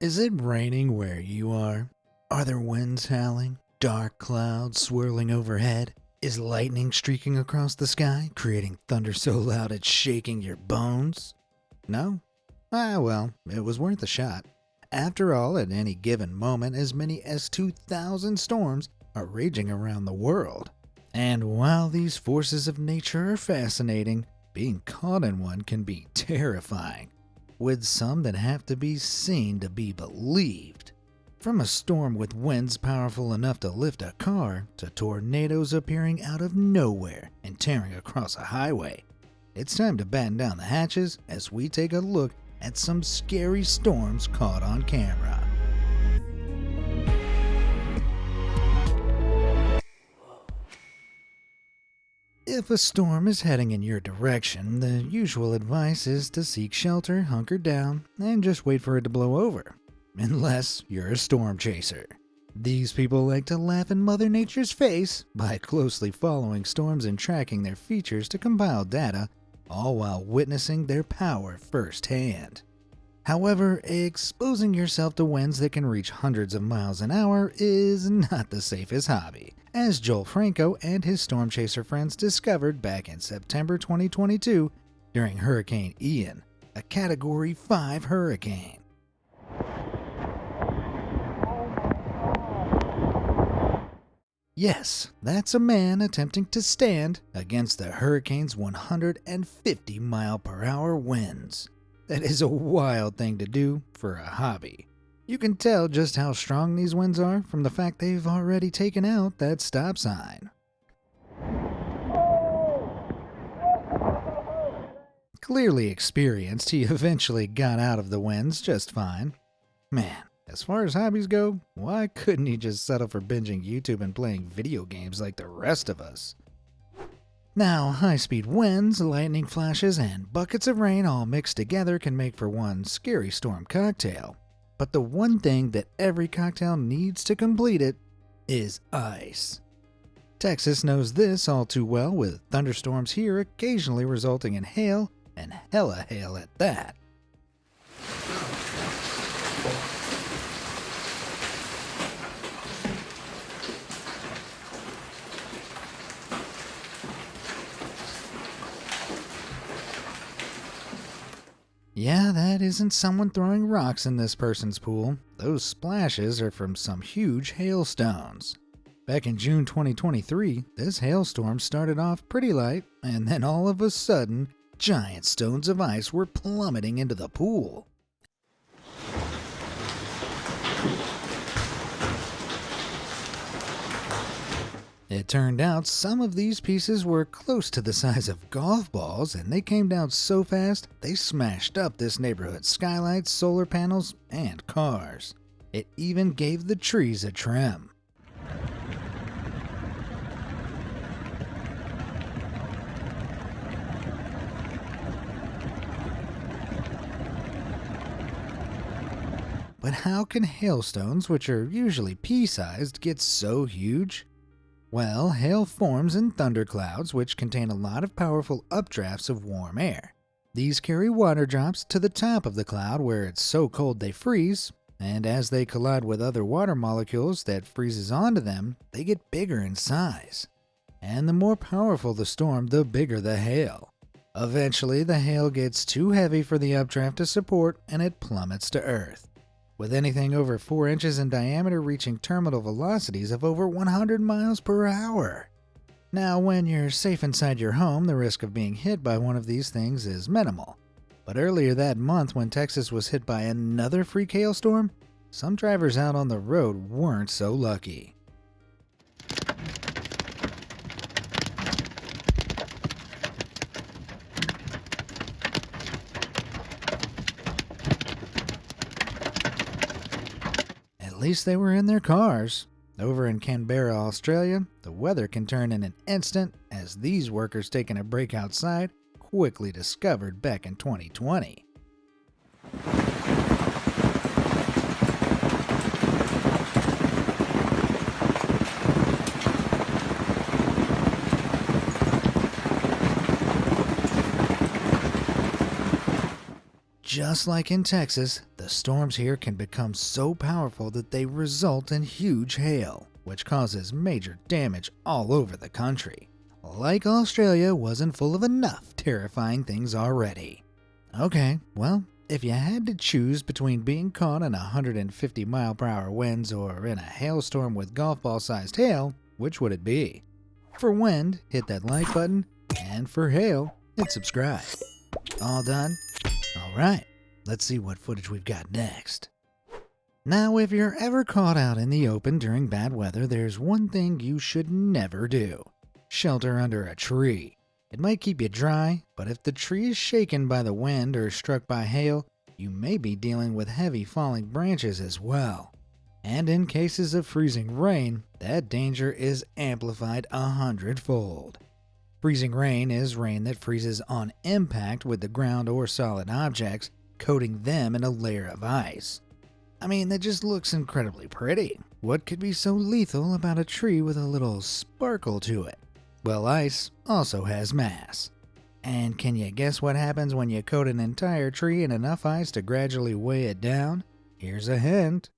Is it raining where you are? Are there winds howling? Dark clouds swirling overhead? Is lightning streaking across the sky, creating thunder so loud it's shaking your bones? No? Well, it was worth a shot. After all, at any given moment, as many as 2,000 storms are raging around the world. And while these forces of nature are fascinating, being caught in one can be terrifying, with some that have to be seen to be believed. From a storm with winds powerful enough to lift a car, to tornadoes appearing out of nowhere and tearing across a highway, it's time to batten down the hatches as we take a look at some scary storms caught on camera. If a storm is heading in your direction, the usual advice is to seek shelter, hunker down, and just wait for it to blow over. Unless you're a storm chaser. These people like to laugh in Mother Nature's face by closely following storms and tracking their features to compile data, all while witnessing their power firsthand. However, exposing yourself to winds that can reach hundreds of miles an hour is not the safest hobby, as Joel Franco and his storm chaser friends discovered back in September 2022 during Hurricane Ian, a Category 5 hurricane. Yes, that's a man attempting to stand against the hurricane's 150-mile-per-hour winds. That is a wild thing to do for a hobby. You can tell just how strong these winds are from the fact they've already taken out that stop sign. Clearly experienced, he eventually got out of the winds just fine. Man, as far as hobbies go, why couldn't he just settle for binging YouTube and playing video games like the rest of us? Now, high-speed winds, lightning flashes, and buckets of rain all mixed together can make for one scary storm cocktail. But the one thing that every cocktail needs to complete it is ice. Texas knows this all too well, with thunderstorms here occasionally resulting in hail, and hella hail at that. Yeah, that isn't someone throwing rocks in this person's pool. Those splashes are from some huge hailstones. Back in June 2023, this hailstorm started off pretty light, and then all of a sudden, giant stones of ice were plummeting into the pool. It turned out some of these pieces were close to the size of golf balls, and they came down so fast they smashed up this neighborhood's skylights, solar panels, and cars. It even gave the trees a trim. But how can hailstones, which are usually pea-sized, get so huge? Well, hail forms in thunderclouds, which contain a lot of powerful updrafts of warm air. These carry water drops to the top of the cloud where it's so cold they freeze, and as they collide with other water molecules that freezes onto them, they get bigger in size. And the more powerful the storm, the bigger the hail. Eventually, the hail gets too heavy for the updraft to support, and it plummets to Earth, with anything over 4 inches in diameter reaching terminal velocities of over 100 miles per hour. Now, when you're safe inside your home, the risk of being hit by one of these things is minimal. But earlier that month, when Texas was hit by another freak hailstorm, some drivers out on the road weren't so lucky. At least they were in their cars. Over in Canberra, Australia, the weather can turn in an instant, as these workers taking a break outside quickly discovered back in 2020. Just like in Texas, the storms here can become so powerful that they result in huge hail, which causes major damage all over the country. Like Australia wasn't full of enough terrifying things already. Okay, well, if you had to choose between being caught in 150-mile-per-hour winds or in a hailstorm with golf ball-sized hail, which would it be? For wind, hit that like button, and for hail, hit subscribe. All done? Alright, let's see what footage we've got next. Now, if you're ever caught out in the open during bad weather, there's one thing you should never do. Shelter under a tree. It might keep you dry, but if the tree is shaken by the wind or struck by hail, you may be dealing with heavy falling branches as well. And in cases of freezing rain, that danger is amplified 100-fold. Freezing rain is rain that freezes on impact with the ground or solid objects, coating them in a layer of ice. I mean, that just looks incredibly pretty. What could be so lethal about a tree with a little sparkle to it? Well, ice also has mass. And can you guess what happens when you coat an entire tree in enough ice to gradually weigh it down? Here's a hint.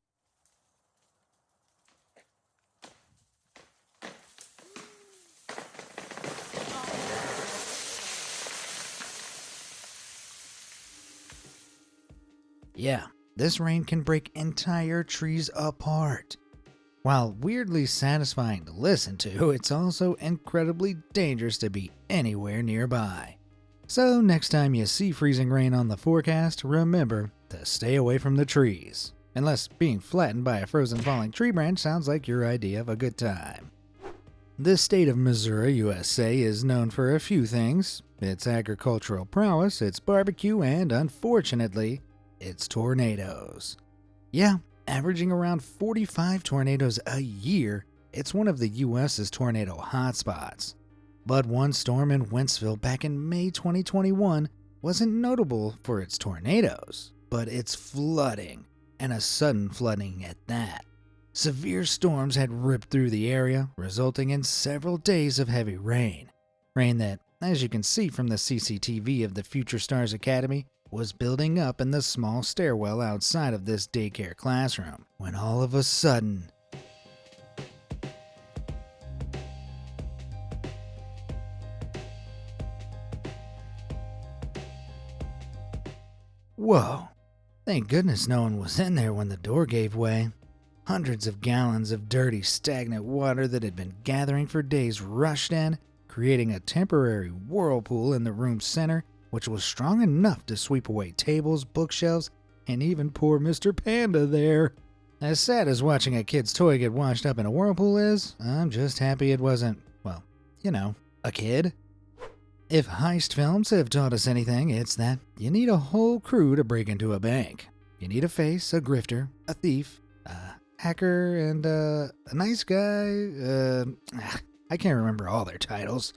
Yeah, this rain can break entire trees apart. While weirdly satisfying to listen to, it's also incredibly dangerous to be anywhere nearby. So next time you see freezing rain on the forecast, remember to stay away from the trees. Unless being flattened by a frozen falling tree branch sounds like your idea of a good time. The state of Missouri, USA is known for a few things: its agricultural prowess, its barbecue, and unfortunately, its tornadoes. Yeah, averaging around 45 tornadoes a year, it's one of the US's tornado hotspots. But one storm in Wentzville back in May 2021 wasn't notable for its tornadoes, but its flooding, and a sudden flooding at that. Severe storms had ripped through the area, resulting in several days of heavy rain. Rain that, as you can see from the CCTV of the Future Stars Academy, was building up in the small stairwell outside of this daycare classroom, when all of a sudden, whoa! Thank goodness no one was in there when the door gave way. Hundreds of gallons of dirty, stagnant water that had been gathering for days rushed in, creating a temporary whirlpool in the room's center, which was strong enough to sweep away tables, bookshelves, and even poor Mr. Panda there. As sad as watching a kid's toy get washed up in a whirlpool is, I'm just happy it wasn't, well, you know, a kid. If heist films have taught us anything, it's that you need a whole crew to break into a bank. You need a face, a grifter, a thief, a hacker, and a nice guy. I can't remember all their titles.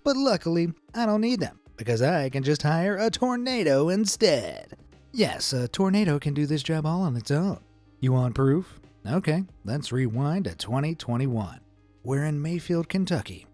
But luckily, I don't need them, because I can just hire a tornado instead. Yes, a tornado can do this job all on its own. You want proof? Okay, let's rewind to 2021. We're in Mayfield, Kentucky,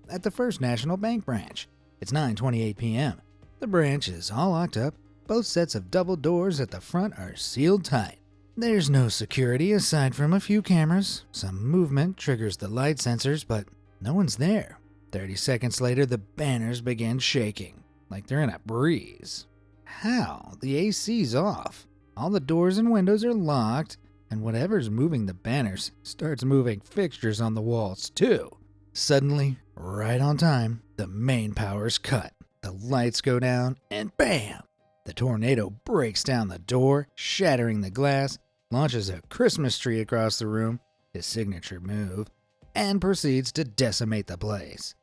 at the First National Bank branch. It's 9:28 p.m. The branch is all locked up. Both sets of double doors at the front are sealed tight. There's no security aside from a few cameras. Some movement triggers the light sensors, but no one's there. 30 seconds later, the banners begin shaking, like they're in a breeze. How? The AC's off. All the doors and windows are locked, and whatever's moving the banners starts moving fixtures on the walls too. Suddenly, right on time, the main power's cut. The lights go down, and bam! The tornado breaks down the door, shattering the glass, launches a Christmas tree across the room, his signature move, and proceeds to decimate the place.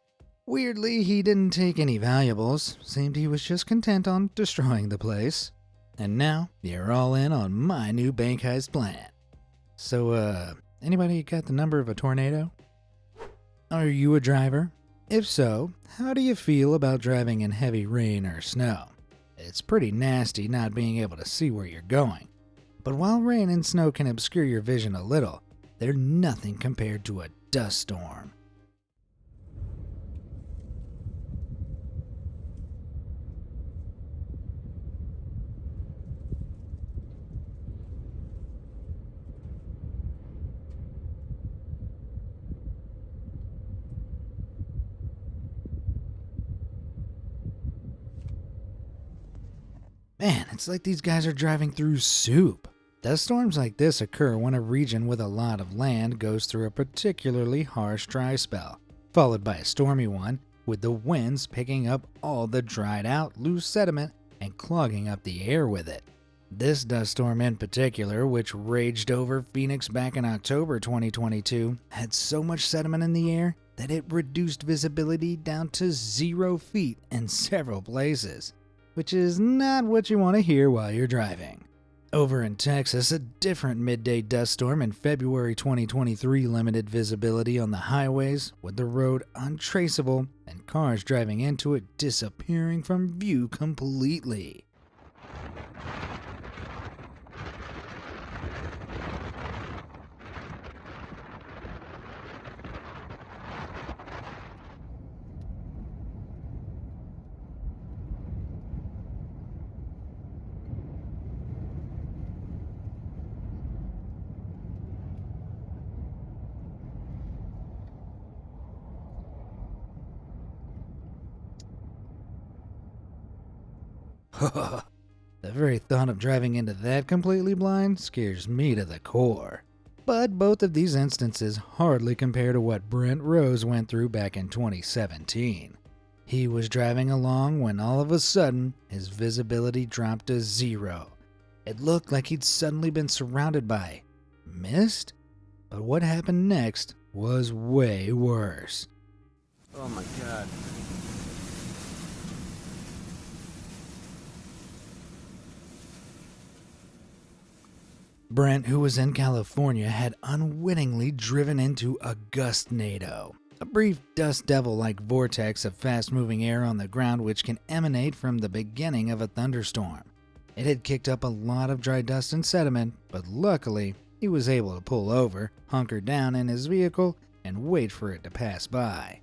Weirdly, he didn't take any valuables. Seemed he was just content on destroying the place. And now, you're all in on my new bank heist plan. So, anybody got the number of a tornado? Are you a driver? If so, how do you feel about driving in heavy rain or snow? It's pretty nasty not being able to see where you're going. But while rain and snow can obscure your vision a little, they're nothing compared to a dust storm. Man, it's like these guys are driving through soup. Dust storms like this occur when a region with a lot of land goes through a particularly harsh dry spell, followed by a stormy one, with the winds picking up all the dried out loose sediment and clogging up the air with it. This dust storm in particular, which raged over Phoenix back in October 2022, had so much sediment in the air that it reduced visibility down to 0 feet in several places, which is not what you want to hear while you're driving. Over in Texas, a different midday dust storm in February 2023 limited visibility on the highways, with the road untraceable and cars driving into it disappearing from view completely. The very thought of driving into that completely blind scares me to the core. But both of these instances hardly compare to what Brent Rose went through back in 2017. He was driving along when all of a sudden his visibility dropped to 0. It looked like he'd suddenly been surrounded by mist? But what happened next was way worse. Oh my God. Brent, who was in California, had unwittingly driven into a gustnado, a brief dust devil-like vortex of fast-moving air on the ground which can emanate from the beginning of a thunderstorm. It had kicked up a lot of dry dust and sediment, but luckily, he was able to pull over, hunker down in his vehicle, and wait for it to pass by.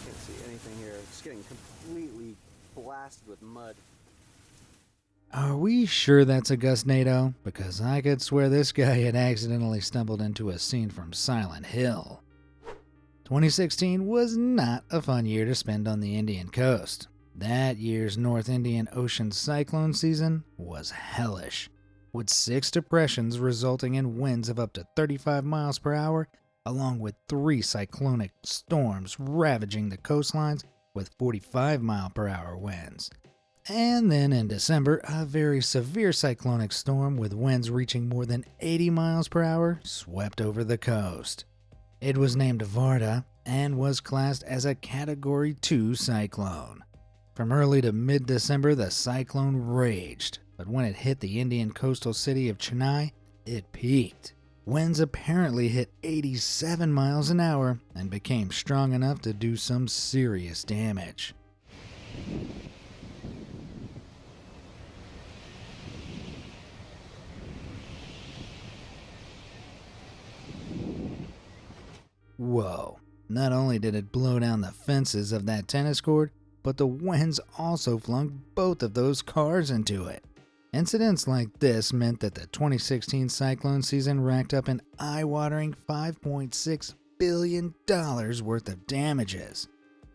Can't see anything here. It's getting completely blasted with mud. Are we sure that's a gustnado? Because I could swear this guy had accidentally stumbled into a scene from Silent Hill. 2016 was not a fun year to spend on the Indian coast. That year's North Indian Ocean cyclone season was hellish, with 6 depressions resulting in winds of up to 35 miles per hour, along with 3 cyclonic storms ravaging the coastlines with 45 mile per hour winds. And then in December, a very severe cyclonic storm with winds reaching more than 80 miles per hour swept over the coast. It was named Varda and was classed as a Category 2 cyclone. From early to mid-December, the cyclone raged, but when it hit the Indian coastal city of Chennai, it peaked. Winds apparently hit 87 miles an hour and became strong enough to do some serious damage. Whoa, not only did it blow down the fences of that tennis court, but the winds also flung both of those cars into it. Incidents like this meant that the 2016 cyclone season racked up an eye-watering $5.6 billion worth of damages.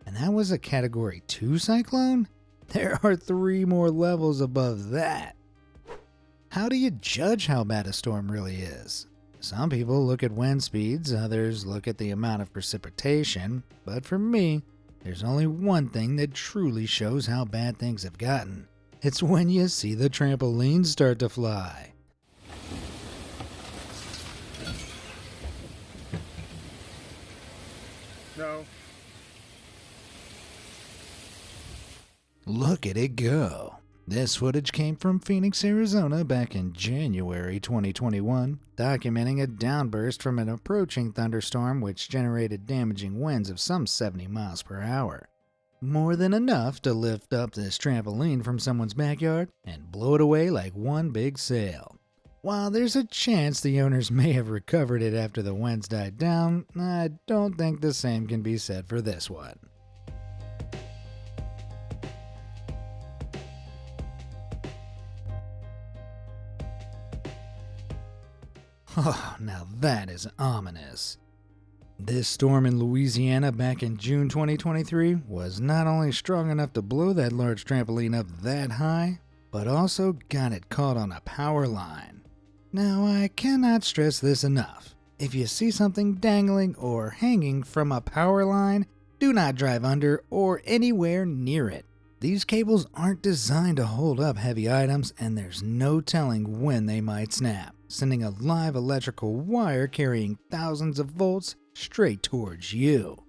And that was a Category 2 cyclone? There are 3 more levels above that. How do you judge how bad a storm really is? Some people look at wind speeds, others look at the amount of precipitation, but for me, there's only one thing that truly shows how bad things have gotten. It's when you see the trampolines start to fly. No. Look at it go. This footage came from Phoenix, Arizona back in January 2021, documenting a downburst from an approaching thunderstorm which generated damaging winds of some 70 miles per hour. More than enough to lift up this trampoline from someone's backyard and blow it away like one big sail. While there's a chance the owners may have recovered it after the winds died down, I don't think the same can be said for this one. Oh, now that is ominous. This storm in Louisiana back in June 2023 was not only strong enough to blow that large trampoline up that high, but also got it caught on a power line. Now, I cannot stress this enough. If you see something dangling or hanging from a power line, do not drive under or anywhere near it. These cables aren't designed to hold up heavy items, and there's no telling when they might snap, sending a live electrical wire carrying thousands of volts straight towards you.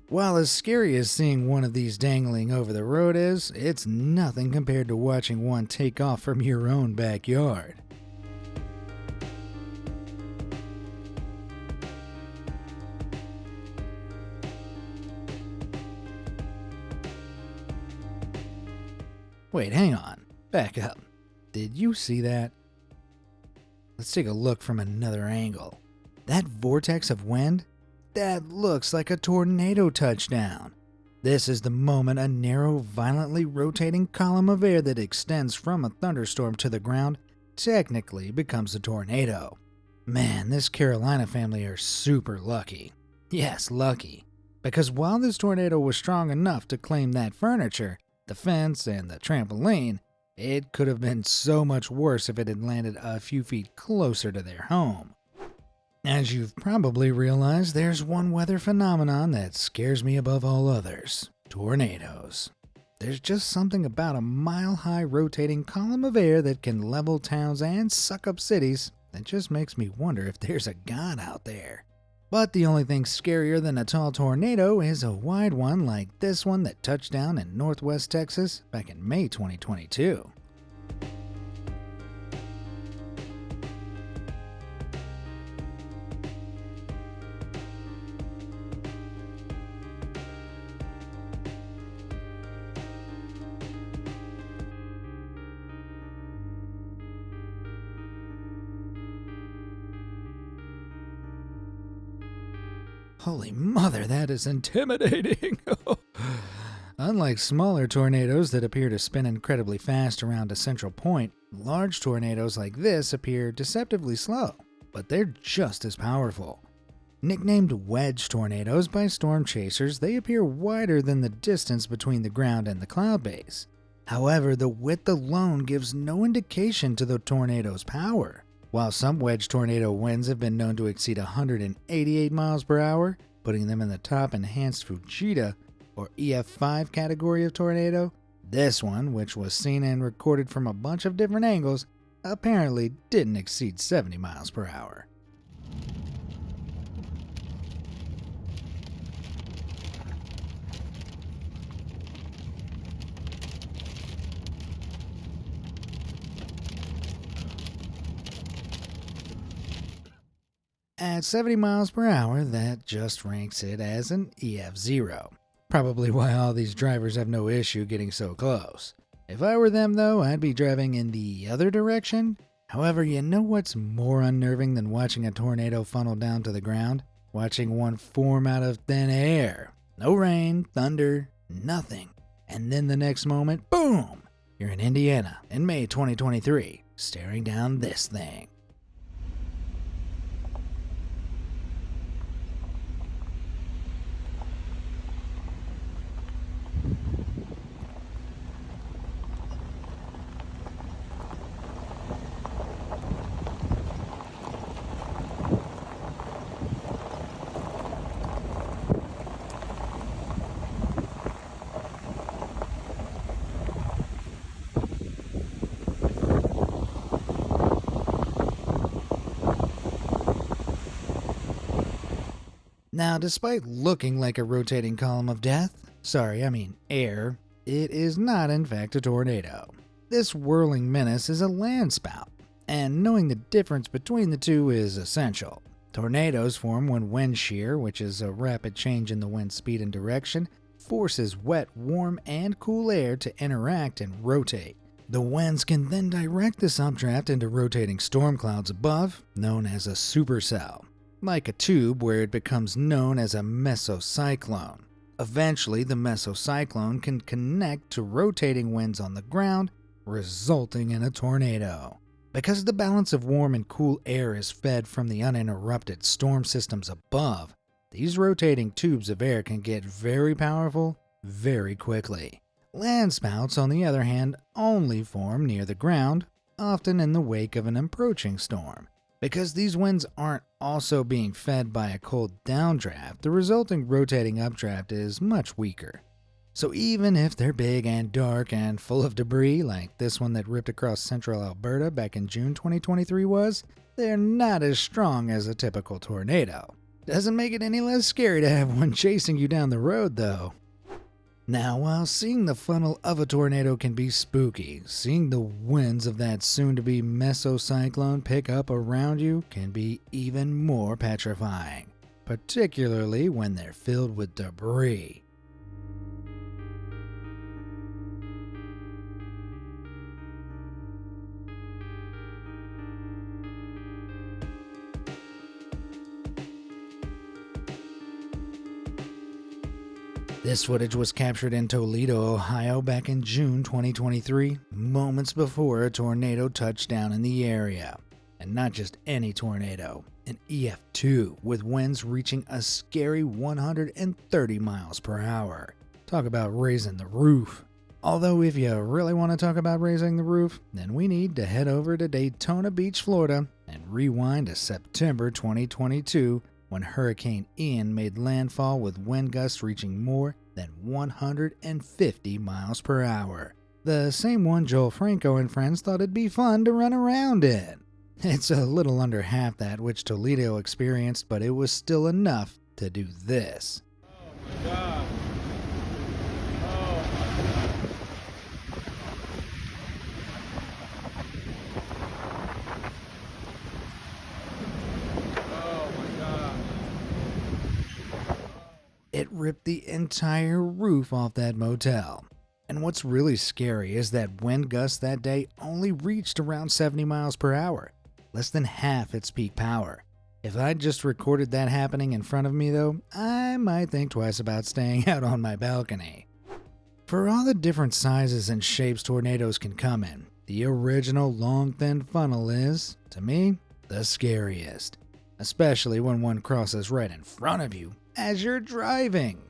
While as scary as seeing one of these dangling over the road is, it's nothing compared to watching one take off from your own backyard. Wait, hang on. Back up. Did you see that? Let's take a look from another angle. That vortex of wind? That looks like a tornado touchdown. This is the moment a narrow, violently rotating column of air that extends from a thunderstorm to the ground technically becomes a tornado. Man, this Carolina family are super lucky. Yes, lucky. Because while this tornado was strong enough to claim that furniture, the fence, and the trampoline, it could have been so much worse if it had landed a few feet closer to their home. As you've probably realized, there's one weather phenomenon that scares me above all others: tornadoes. There's just something about a mile-high rotating column of air that can level towns and suck up cities that just makes me wonder if there's a god out there. But the only thing scarier than a tall tornado is a wide one like this one that touched down in northwest Texas back in May 2022. Holy mother, that is intimidating! Unlike smaller tornadoes that appear to spin incredibly fast around a central point, large tornadoes like this appear deceptively slow, but they're just as powerful. Nicknamed wedge tornadoes by storm chasers, they appear wider than the distance between the ground and the cloud base. However, the width alone gives no indication to the tornado's power. While some wedge tornado winds have been known to exceed 188 miles per hour, putting them in the top enhanced Fujita or EF5 category of tornado, this one, which was seen and recorded from a bunch of different angles, apparently didn't exceed 70 miles per hour. At 70 miles per hour, that just ranks it as an EF0. Probably why all these drivers have no issue getting so close. If I were them though, I'd be driving in the other direction. However, you know what's more unnerving than watching a tornado funnel down to the ground? Watching one form out of thin air. No rain, thunder, nothing. And then the next moment, boom! You're in Indiana in May 2023, staring down this thing. Now, despite looking like a rotating column of death, air, it is not in fact a tornado. This whirling menace is a land spout, and knowing the difference between the two is essential. Tornadoes form when wind shear, which is a rapid change in the wind speed and direction, forces wet, warm, and cool air to interact and rotate. The winds can then direct this updraft into rotating storm clouds above, known as a supercell, like a tube where it becomes known as a mesocyclone. Eventually, the mesocyclone can connect to rotating winds on the ground, resulting in a tornado. Because the balance of warm and cool air is fed from the uninterrupted storm systems above, These rotating tubes of air can get very powerful very quickly. Land spouts, on the other hand, only form near the ground, often in the wake of an approaching storm. Because these winds aren't also being fed by a cold downdraft, the resulting rotating updraft is much weaker. So even if they're big and dark and full of debris, like this one that ripped across central Alberta back in June 2023 was, they're not as strong as a typical tornado. Doesn't make it any less scary to have one chasing you down the road, though. Now, while seeing the funnel of a tornado can be spooky, seeing the winds of that soon-to-be mesocyclone pick up around you can be even more petrifying, particularly when they're filled with debris. This footage was captured in Toledo, Ohio back in June 2023, moments before a tornado touched down in the area. And not just any tornado, an EF2 with winds reaching a scary 130 miles per hour. Talk about raising the roof. Although if you really want to talk about raising the roof, then we need to head over to Daytona Beach, Florida, and rewind to September 2022, when Hurricane Ian made landfall with wind gusts reaching more than 150 miles per hour. The same one Joel Franco and friends thought it'd be fun to run around in. It's a little under half that which Toledo experienced, but it was still enough to do this. Oh my God. It ripped the entire roof off that motel. And what's really scary is that wind gusts that day only reached around 70 miles per hour, less than half its peak power. If I'd just recorded that happening in front of me though, I might think twice about staying out on my balcony. For all the different sizes and shapes tornadoes can come in, the original long thin funnel is, to me, the scariest. Especially when one crosses right in front of you as you're driving.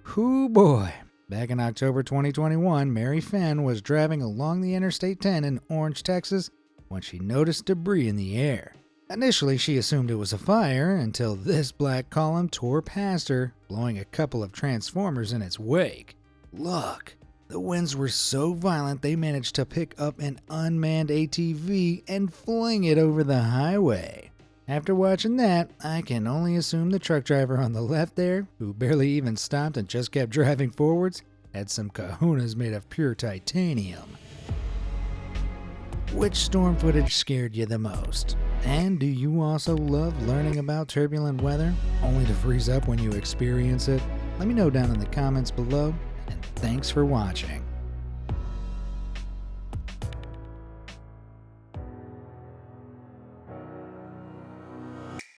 Hoo boy. Back in October 2021, Mary Fenn was driving along the Interstate 10 in Orange, Texas, when she noticed debris in the air. Initially, she assumed it was a fire until this black column tore past her, blowing a couple of transformers in its wake. Look, the winds were so violent they managed to pick up an unmanned ATV and fling it over the highway. After watching that, I can only assume the truck driver on the left there, who barely even stopped and just kept driving forwards, had some kahunas made of pure titanium. Which storm footage scared you the most? And do you also love learning about turbulent weather, only to freeze up when you experience it? Let me know down in the comments below, and thanks for watching.